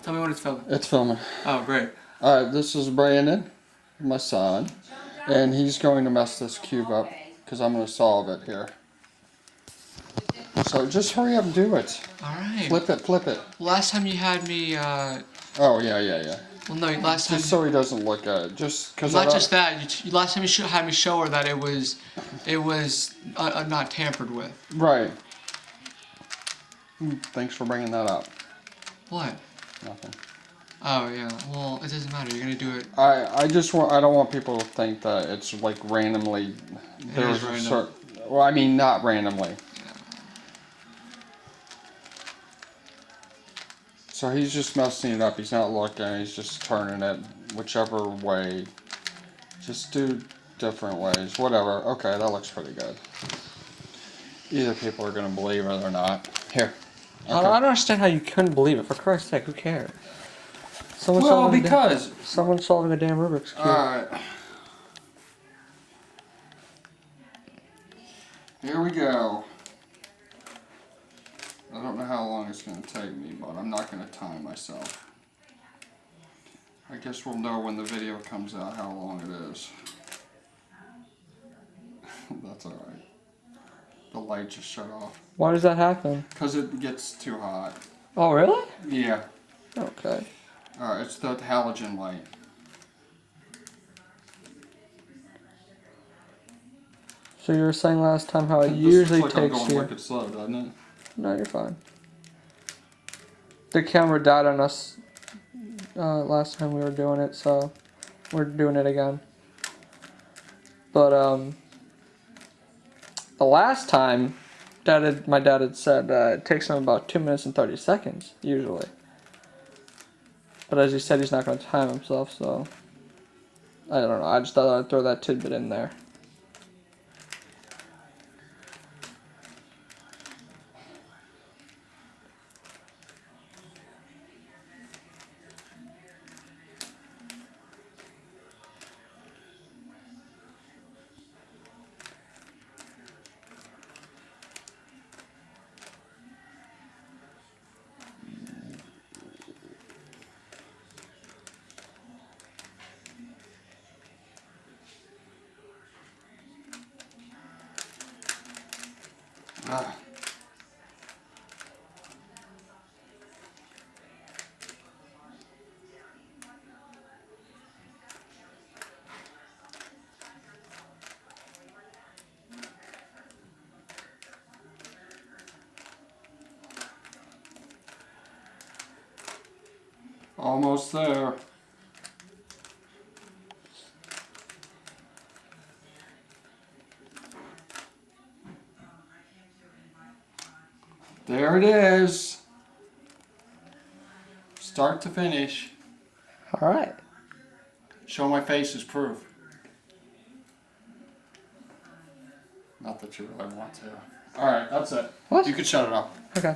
Tell me when it's filming. It's filming. Oh, great. Alright, this is Brandon, my son, and he's going to mess this cube up because I'm going to solve it here. So just hurry up and do it. Alright. Flip it. Last time you had me, Oh, yeah. Well, no, last time... Just so he doesn't look at it. Just because Not just that, last time you had me show her that it was not tampered with. Right. Thanks for bringing that up. What? Nothing. Oh, yeah. Well, it doesn't matter. You're going to do it. I don't want people to think that it's like randomly. There's random. Well, I mean, not randomly. Yeah. So he's just messing it up. He's not looking. He's just turning it whichever way. Just do different ways. Whatever. Okay, that looks pretty good. Either people are going to believe it or not. Here. Okay. I don't understand how you couldn't believe it. For Christ's sake, who cares? Someone's solving a damn Rubik's Cube. Alright. Here we go. I don't know how long it's going to take me, but I'm not going to time myself. I guess we'll know when the video comes out how long it is. That's alright. The light just shut off. Why does that happen? Because it gets too hot. Oh, really? Yeah. Okay. Alright, it's the halogen light. So you were saying last time how it usually takes I'm going you... wicked slow, doesn't it? No, you're fine. The camera died on us last time we were doing it, so we're doing it again. But the last time, my dad had said it takes him about 2 minutes and 30 seconds usually. But as he said, he's not going to time himself, so I don't know. I just thought I'd throw that tidbit in there. Ah. Almost there. There it is. Start to finish. Alright. Show my face as proof. Not that you really want to. Alright, that's it. What? You can shut it off. Okay.